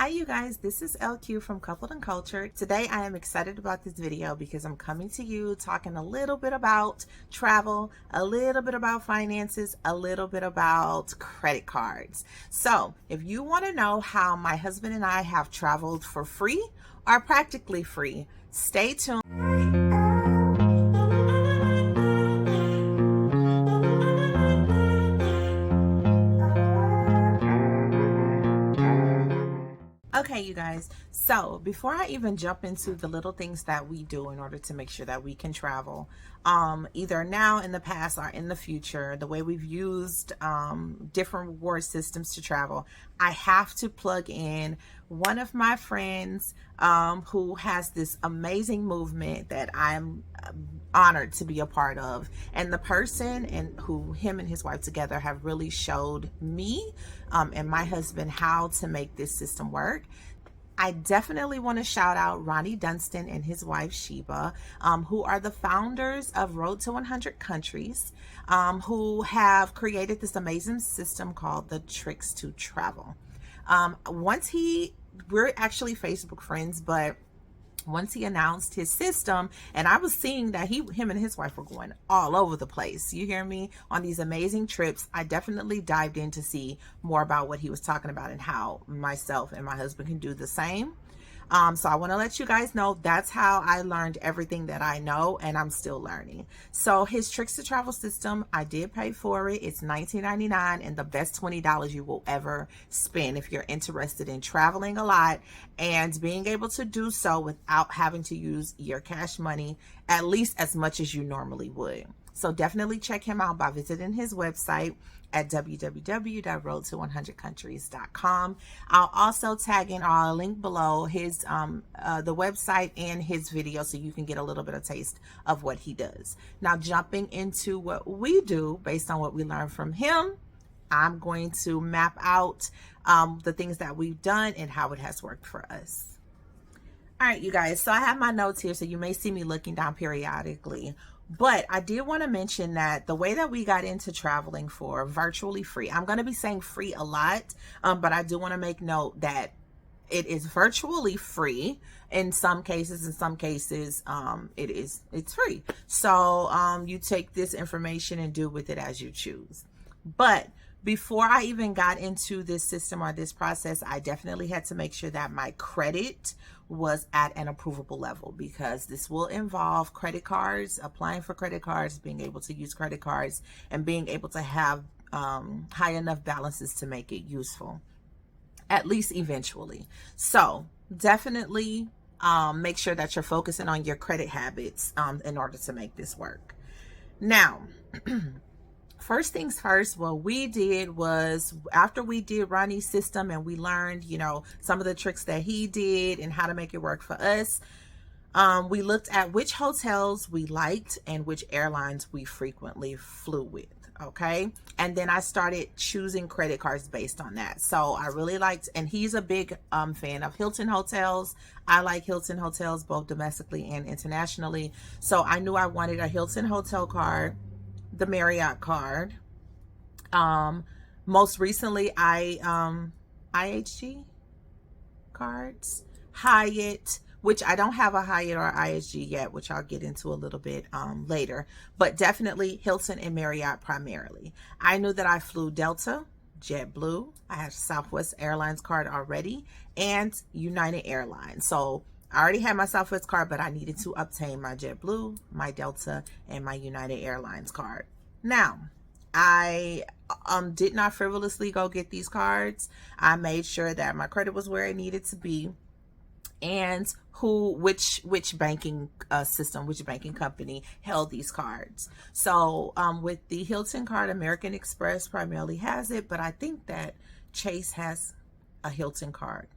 Hi you guys, this is LQ from Coupled and Cultured. Today I am excited about this video because I'm coming to you talking a little bit about travel, a little bit about finances, a little bit about credit cards. So if you want to know how my husband and I have traveled for free or practically free, stay tuned. Okay, you guys, so before I even jump into the little things that we do in order to make sure that we can travel, either now, in the past, or in the future, the way we've used different reward systems to travel, I have to plug in one of my friends who has this amazing movement that I'm honored to be a part of. And the person and who him and his wife together have really showed me and my husband how to make this system work. I definitely want to shout out Ronnie Dunstan and his wife Sheba, who are the founders of Road to 100 Countries, who have created this amazing system called the Tricks to Travel. We're actually Facebook friends, but once he announced his system, and I was seeing that him and his wife were going all over the place, you hear me, on these amazing trips, I definitely dived in to see more about what he was talking about and how myself and my husband can do the same. So I want to let you guys know that's how I learned everything that I know, and I'm still learning. So his Tricks to Travel system, I did pay for it. It's $19.99 and the best $20 you will ever spend if you're interested in traveling a lot and being able to do so without having to use your cash money at least as much as you normally would. So definitely check him out by visiting his website at www.roadto100countries.com. I'll also tag in, or I'll link below his the website and his video so you can get a little bit of taste of what he does. Now jumping into what we do based on what we learned from him, I'm going to map out the things that we've done and how it has worked for us. All right, you guys, so I have my notes here, so you may see me looking down periodically. But I did want to mention that the way that we got into traveling for virtually free, I'm going to be saying free a lot, but I do want to make note that it is virtually free in some cases. In some cases, it's free. So you take this information and do with it as you choose. But before I even got into this system or this process, I definitely had to make sure that my credit was at an approvable level, because this will involve credit cards, applying for credit cards, being able to use credit cards, and being able to have high enough balances to make it useful, at least eventually. So definitely make sure that you're focusing on your credit habits in order to make this work. Now, first things first, what we did was, after we did Ronnie's system and we learned, some of the tricks that he did and how to make it work for us, we looked at which hotels we liked and which airlines we frequently flew with. Okay. And then I started choosing credit cards based on that. So I really liked, and he's a big fan of Hilton hotels. I like Hilton hotels, both domestically and internationally. So I knew I wanted a Hilton hotel card, the Marriott card. Most recently, IHG cards, Hyatt, which I don't have a Hyatt or IHG yet, which I'll get into a little bit later, but definitely Hilton and Marriott primarily. I knew that I flew Delta, JetBlue, I had Southwest Airlines card already, and United Airlines. So I already had my Southwest card, but I needed to obtain my JetBlue, my Delta, and my United Airlines card. Now, I did not frivolously go get these cards. I made sure that my credit was where it needed to be, and which banking system, which banking company held these cards. So with the Hilton card, American Express primarily has it, but I think that Chase has a Hilton card,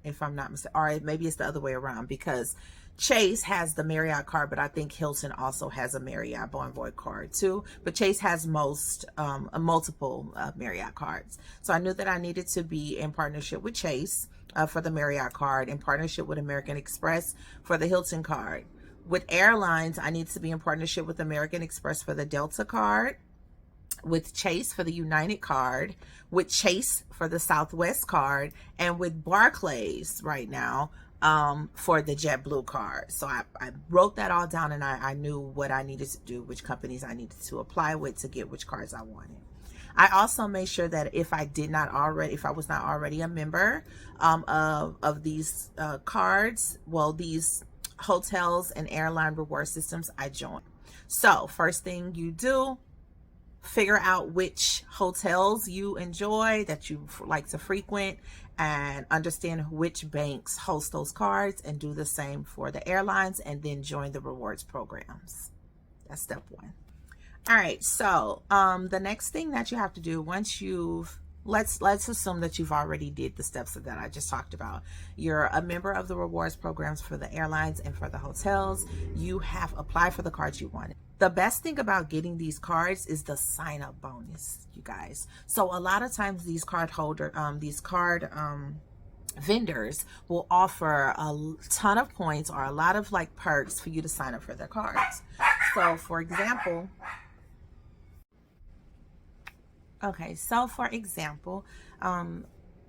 if I'm not mistaken, or maybe it's the other way around, because Chase has the Marriott card, but I think Hilton also has a Marriott Bonvoy card too. But Chase has multiple Marriott cards. So I knew that I needed to be in partnership with Chase for the Marriott card, in partnership with American Express for the Hilton card. With airlines, I need to be in partnership with American Express for the Delta card, with Chase for the United card, with Chase for the Southwest card, and with Barclays right now for the JetBlue card. So I wrote that all down, and I knew what I needed to do, which companies I needed to apply with to get which cards I wanted. I also made sure that if I was not already a member of these cards, well, these hotels and airline reward systems, I joined. So first thing you do, figure out which hotels you enjoy, that you like to frequent, and understand which banks host those cards, and do the same for the airlines, and then join the rewards programs. That's step one. All right, so the next thing that you have to do once you've let's assume that you've already did the steps that I just talked about. You're a member of the rewards programs for the airlines and for the hotels. You have applied for the cards you wanted. The best thing about getting these cards is the sign up bonus, you guys. So a lot of times these card vendors will offer a ton of points or a lot of like perks for you to sign up for their cards. So for example,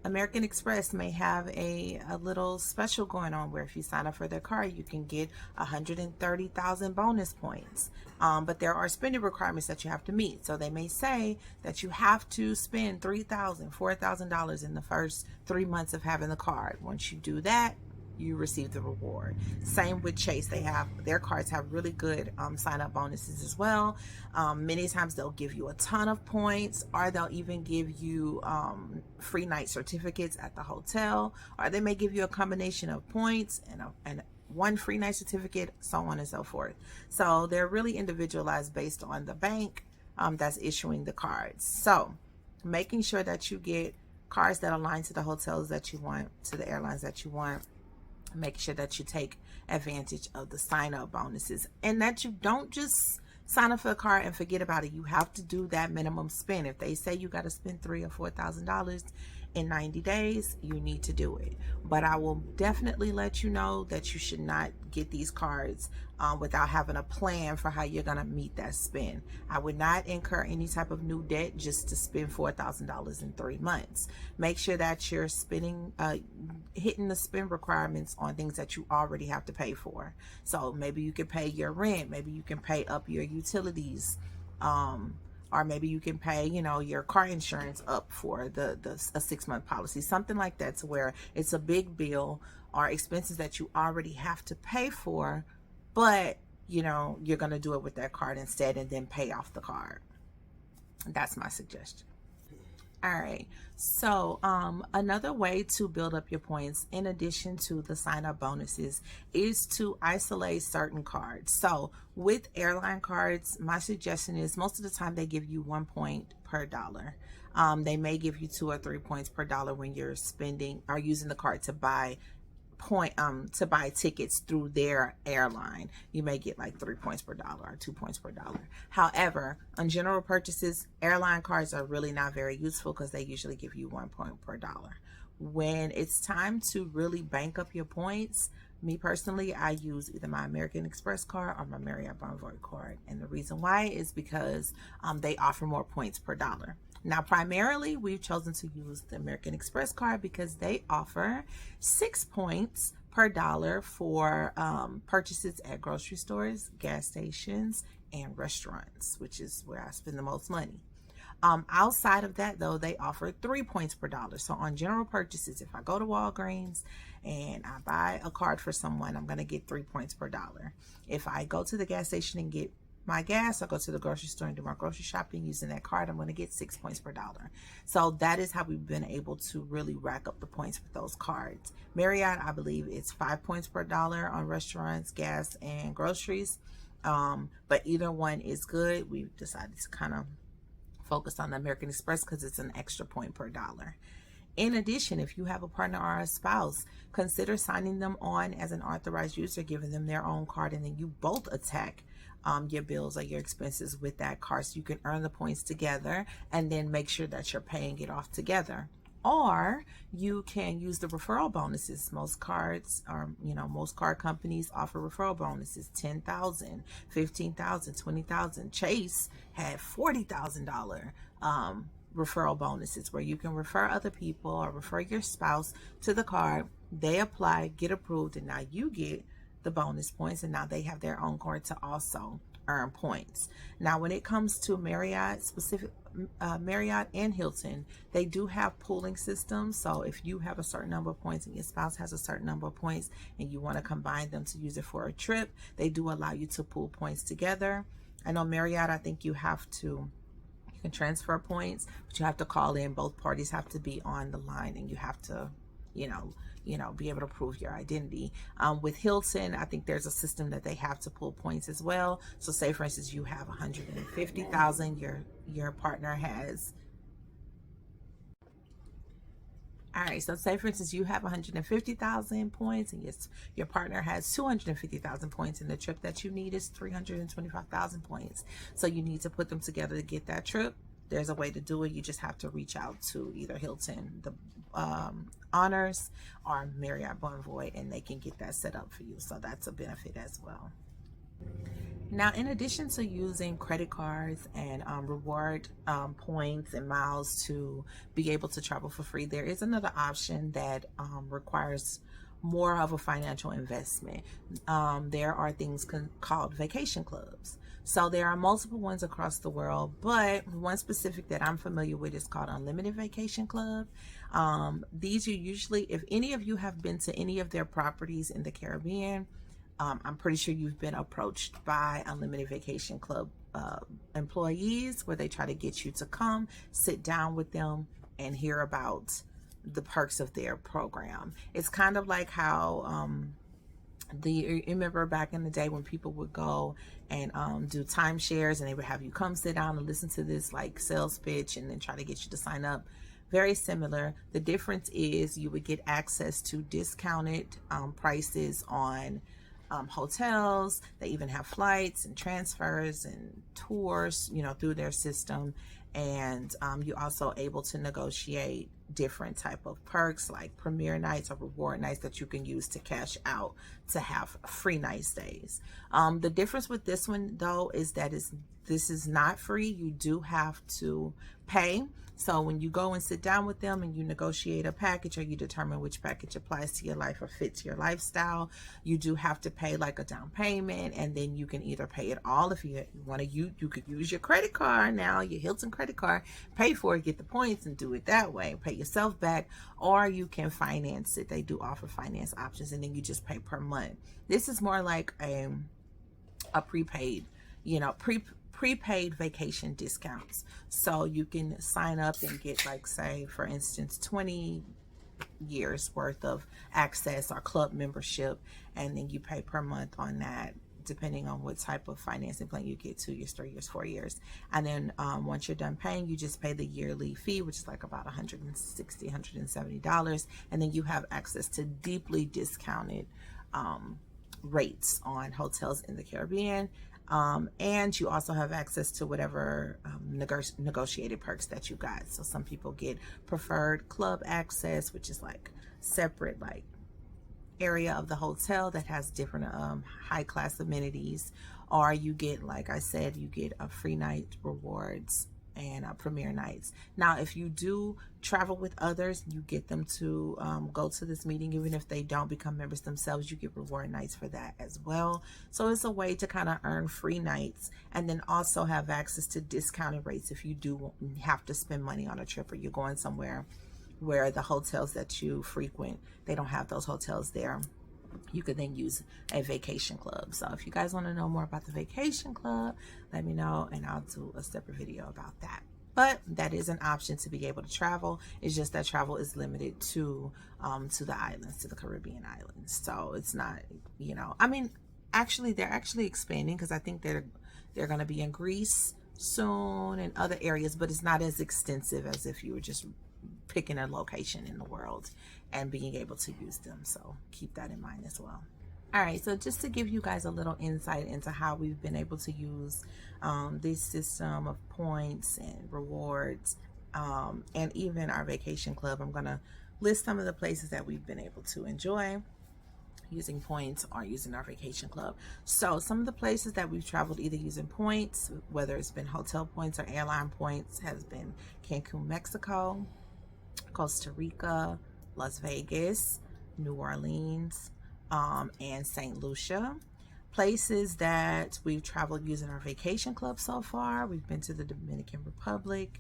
American Express may have a little special going on where if you sign up for their card, you can get 130,000 bonus points. But there are spending requirements that you have to meet. So they may say that you have to spend $3,000, $4,000 in the first 3 months of having the card. Once you do that, you receive the reward. Same with Chase. Their cards have really good sign up bonuses as well. Many times they'll give you a ton of points, or they'll even give you free night certificates at the hotel, or they may give you a combination of points and one free night certificate, so on and so forth. So they're really individualized based on the bank that's issuing the cards. So making sure that you get cards that align to the hotels that you want, to the airlines that you want. Make sure that you take advantage of the sign up bonuses, and that you don't just sign up for a card and forget about it. You have to do that minimum spend. If they say you got to spend $3,000 or $4,000 in 90 days, you need to do it. But I will definitely let you know that you should not get these cards without having a plan for how you're going to meet that spend. I would not incur any type of new debt just to spend $4,000 in 3 months. Make sure that you're hitting the spend requirements on things that you already have to pay for. So maybe you can pay your rent, maybe you can pay up your utilities, or maybe you can pay, your car insurance up for a 6-month policy, something like that, to where it's a big bill or expenses that you already have to pay for, but you're going to do it with that card instead, and then pay off the card. That's my suggestion. All right, so another way to build up your points, in addition to the sign up bonuses, is to isolate certain cards. So with airline cards, my suggestion is most of the time they give you 1 point per dollar. They may give you 2 or 3 points per dollar when you're spending or using the card to buy tickets through their airline. You may get like 3 points per dollar or 2 points per dollar. However, on general purchases, airline cards are really not very useful because they usually give you 1 point per dollar. When it's time to really bank up your points, me personally, I use either my American Express card or my Marriott Bonvoy card. And the reason why is because they offer more points per dollar. Now, primarily, we've chosen to use the American Express card because they offer 6 points per dollar for purchases at grocery stores, gas stations, and restaurants, which is where I spend the most money. Outside of that, though, they offer 3 points per dollar. So on general purchases, if I go to Walgreens and I buy a card for someone, I'm going to get 3 points per dollar. If I go to the gas station and get my gas, I'll go to the grocery store and do my grocery shopping using that card, I'm going to get 6 points per dollar. So that is how we've been able to really rack up the points with those cards. Marriott, I believe it's 5 points per dollar on restaurants, gas, and groceries. But either one is good. We've decided to kind of focus on the American Express because it's an extra point per dollar. In addition, if you have a partner or a spouse, consider signing them on as an authorized user, giving them their own card, and then you both attack your bills or your expenses with that card, so you can earn the points together and then make sure that you're paying it off together. Or you can use the referral bonuses. Most cards are, most card companies offer referral bonuses, 10,000, 15,000, 20,000. Chase had $40,000 referral bonuses where you can refer other people or refer your spouse to the card. They apply, get approved, and now you get the bonus points, and now they have their own card to also earn points. Now, when it comes to Marriott and Hilton, they do have pooling systems. So if you have a certain number of points and your spouse has a certain number of points and you want to combine them to use it for a trip, they do allow you to pool points together. I know Marriott, I think you can transfer points, but you have to call in. Both parties have to be on the line, and you have to, be able to prove your identity. With Hilton, I think there's a system that they have to pull points as well. So say, for instance, you have 150,000, your partner has. All right, so say, for instance, you have 150,000 points and your partner has 250,000 points, and the trip that you need is 325,000 points. So you need to put them together to get that trip. There's a way to do it. You just have to reach out to either Hilton, the Honors, or Marriott Bonvoy, and they can get that set up for you. So that's a benefit as well. Now, in addition to using credit cards and reward points and miles to be able to travel for free, there is another option that requires more of a financial investment. There are things called vacation clubs. So there are multiple ones across the world, but one specific that I'm familiar with is called Unlimited Vacation Club. These are usually, if any of you have been to any of their properties in the Caribbean, I'm pretty sure you've been approached by Unlimited Vacation Club employees where they try to get you to come sit down with them and hear about the perks of their program. It's kind of like how you remember back in the day when people would go and do timeshares, and they would have you come sit down and listen to this like sales pitch and then try to get you to sign up. Very similar. The difference is you would get access to discounted prices on hotels. They even have flights and transfers and tours, through their system. And you're also able to negotiate different type of perks like premier nights or reward nights that you can use to cash out to have free night stays. The difference with this one though is that this is not free. You do have to pay. So when you go and sit down with them and you negotiate a package, or you determine which package applies to your life or fits your lifestyle, you do have to pay like a down payment, and then you can either pay it all if you want to. You could use your credit card now, your Hilton credit card, pay for it, get the points, and do it that way. Pay yourself back, or you can finance it. They do offer finance options, and then you just pay per month. This is more like a prepaid, prepaid vacation discounts. So you can sign up and get, like, say for instance, 20 years worth of access or club membership, and then you pay per month on that depending on what type of financing plan you get, 2 years, 3 years, 4 years. And then once you're done paying, you just pay the yearly fee, which is like about $160, $170, and then you have access to deeply discounted rates on hotels in the Caribbean. And you also have access to whatever negotiated perks that you got. So some people get preferred club access, which is like separate like area of the hotel that has different high class amenities, or you get, like I said, you get a free night rewards and premier nights. Now, if you do travel with others, you get them to go to this meeting. Even if they don't become members themselves, you get reward nights for that as well. So it's a way to kind of earn free nights, and then also have access to discounted rates if you do have to spend money on a trip, or you're going somewhere where the hotels that you frequent, they don't have those hotels there. You could then use a vacation club. So if you guys want to know more about the vacation club, let me know, and I'll do a separate video about that. But that is an option to be able to travel. It's just that travel is limited to the islands, to the Caribbean islands. So it's not, I mean, actually they're actually expanding, because I think they're going to be in Greece soon and other areas, but it's not as extensive as if you were just picking a location in the world and being able to use them. So keep that in mind as well. All right, so just to give you guys a little insight into how we've been able to use this system of points and rewards and even our vacation club. I'm going to list some of the places that we've been able to enjoy using points or using our vacation club. So some of the places that we've traveled either using points, whether it's been hotel points or airline points, has been Cancun, Mexico, Costa Rica, Las Vegas, New Orleans, and St. Lucia. Places that we've traveled using our vacation club so far, we've been to the Dominican Republic.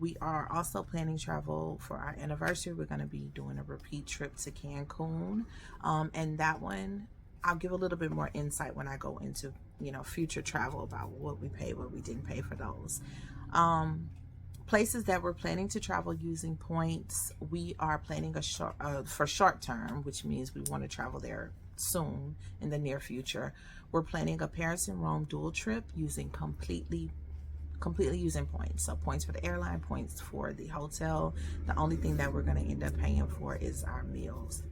We are also planning travel for our anniversary. We're going to be doing a repeat trip to Cancun, and that one I'll give a little bit more insight when I go into future travel about what we paid, what we didn't pay for those. Places that we're planning to travel using points, we are planning for short term, which means we want to travel there soon in the near future. We're planning a Paris and Rome dual trip using completely using points. So points for the airline, points for the hotel. The only thing that we're going to end up paying for is our meals.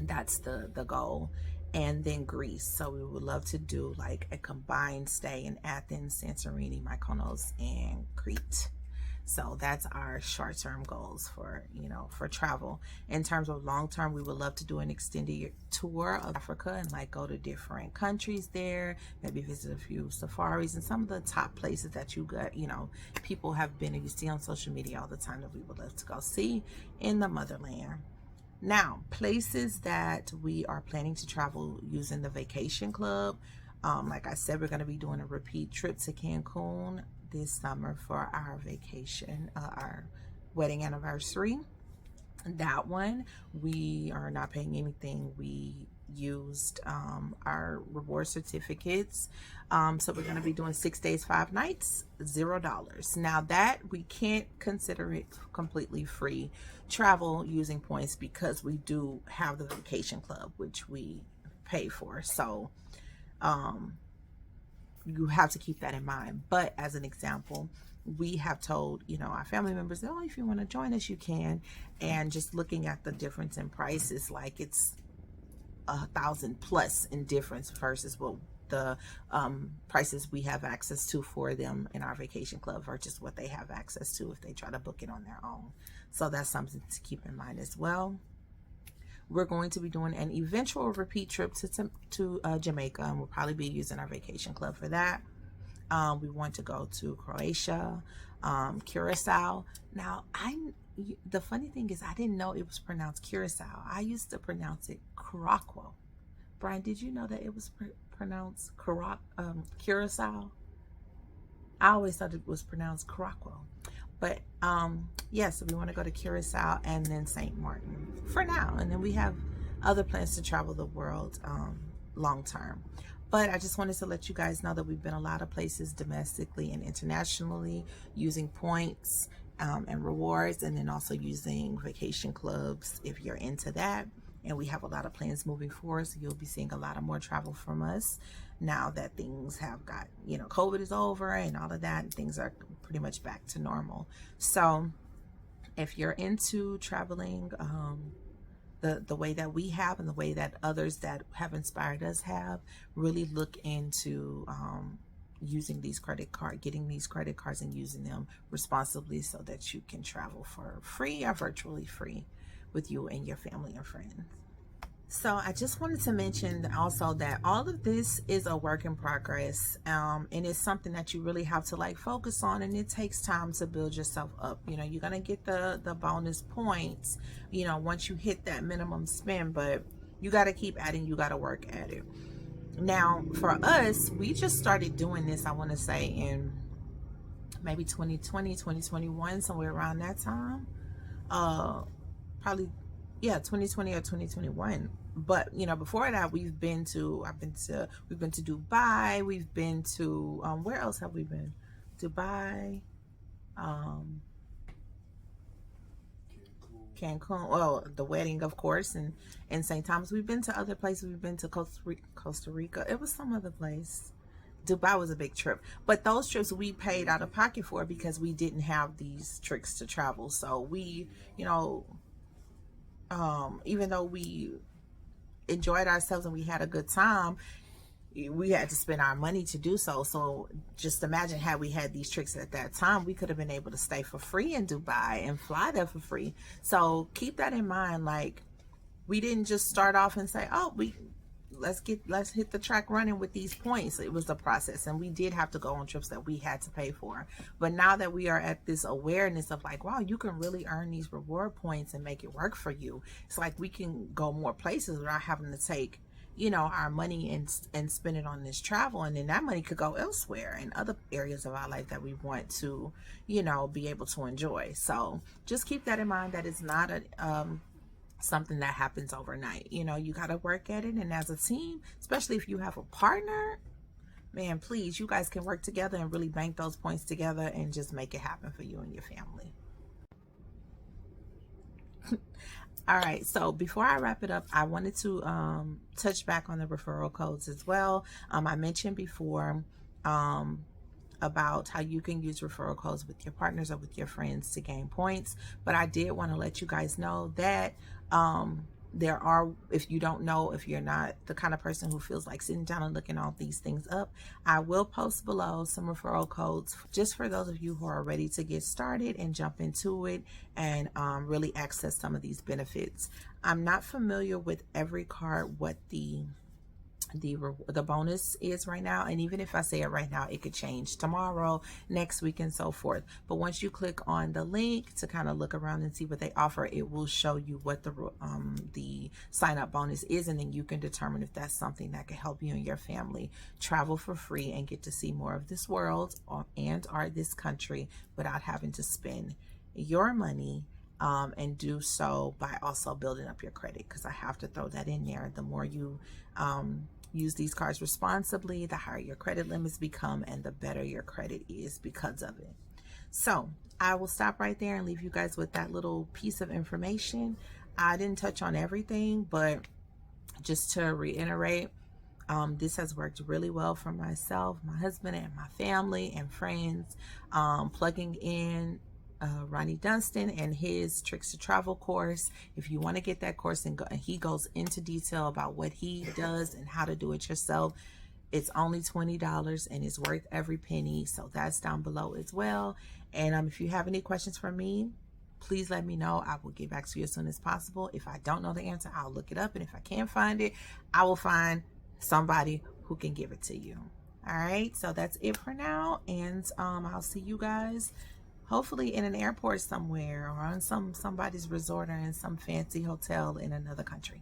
That's the goal. And then Greece. So we would love to do like a combined stay in Athens, Santorini, Mykonos, and Crete. So that's our short-term goals for travel. In terms of long-term, we would love to do an extended tour of Africa and like go to different countries there, maybe visit a few safaris and some of the top places that people have been and you see on social media all the time that we would love to go see in the motherland. Now, places that we are planning to travel using the vacation club. Like I said, we're going to be doing a repeat trip to Cancun this summer for our vacation, our wedding anniversary. That one, we are not paying anything. We used our reward certificates. So we're going to be doing 6 days, 5 nights, $0. Now that we can't consider it completely free travel using points because we do have the vacation club, which we pay for. So you have to keep that in mind. But as an example, we have told our family members, oh, if you want to join us, you can. And just looking at the difference in prices, like it's 1,000 plus in difference versus what the prices we have access to for them in our vacation club versus what they have access to if they try to book it on their own. So that's something to keep in mind as well. We're going to be doing an eventual repeat trip to Jamaica, and we'll probably be using our vacation club for that. We want to go to Croatia, Curacao. Now, the funny thing is I didn't know it was pronounced Curacao. I used to pronounce it Curacao. Brian, did you know that it was pronounced Curacao? I always thought it was pronounced Curacao. But so we want to go to Curacao and then St. Martin for now. And then we have other plans to travel the world long term. But I just wanted to let you guys know that we've been a lot of places domestically and internationally using points and rewards, and then also using vacation clubs if you're into that. And we have a lot of plans moving forward, so you'll be seeing a lot of more travel from us now that things have got, COVID is over and all of that, and things are pretty much back to normal. So if you're into traveling the way that we have and the way that others that have inspired us have, really look into using these getting these credit cards and using them responsibly so that you can travel for free or virtually free with you and your family and friends. So I just wanted to mention also that all of this is a work in progress, and it's something that you really have to focus on, and it takes time to build yourself up. You're gonna get the bonus points once you hit that minimum spend, but you got to keep adding, you got to work at it. Now for us, we just started doing this, I want to say in maybe 2020, 2021, somewhere around that time. Probably 2020 or 2021. But before that, we've been to Dubai, we've been to where else have we been? Dubai, Cancun, well, the wedding, of course, and St. Thomas. We've been to other places. We've been to Costa Rica. It was some other place. Dubai was a big trip, but those trips we paid out of pocket for because we didn't have these tricks to travel. So we, even though we enjoyed ourselves and we had a good time, we had to spend our money to do so. So just imagine, had we had these tricks at that time, we could have been able to stay for free in Dubai and fly there for free. So keep that in mind. Like, we didn't just start off and say, oh, let's hit the track running with these points. It was a process, and we did have to go on trips that we had to pay for. But now that we are at this awareness of like, wow, you can really earn these reward points and make it work for you, it's like we can go more places without having to take, you know, our money and spend it on this travel, and then that money could go elsewhere in other areas of our life that we want to, you know, be able to enjoy. So just keep that in mind, that it's not a something that happens overnight. You know, you got to work at it, and as a team, especially if you have a partner, man, please, you guys can work together and really bank those points together and just make it happen for you and your family. All right, so before I wrap it up, I wanted to touch back on the referral codes as well. I mentioned before about how you can use referral codes with your partners or with your friends to gain points, but I did want to let you guys know that there are, if you don't know, if you're not the kind of person who feels like sitting down and looking all these things up, I will post below some referral codes just for those of you who are ready to get started and jump into it and really access some of these benefits. I'm not familiar with every card what the bonus is right now, and even if I say it right now, it could change tomorrow, next week, and so forth. But once you click on the link to kind of look around and see what they offer, it will show you what the sign up bonus is, and then you can determine if that's something that can help you and your family travel for free and get to see more of this world or this country without having to spend your money, and do so by also building up your credit, because I have to throw that in there. The more you use these cards responsibly, the higher your credit limits become, and the better your credit is because of it. So I will stop right there and leave you guys with that little piece of information. I didn't touch on everything, but just to reiterate, this has worked really well for myself, my husband, and my family and friends. Plugging in Ronnie Dunstan and his Tricks to Travel course. If you want to get that course, and he goes into detail about what he does and how to do it yourself, it's only $20 and it's worth every penny. So that's down below as well. And if you have any questions for me, please let me know. I will get back to you as soon as possible. If I don't know the answer, I'll look it up, and if I can't find it, I will find somebody who can give it to you. All right, so that's it for now, and I'll see you guys hopefully in an airport somewhere, or on somebody's resort, or in some fancy hotel in another country.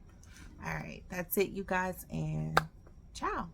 All right, that's it, you guys, and ciao.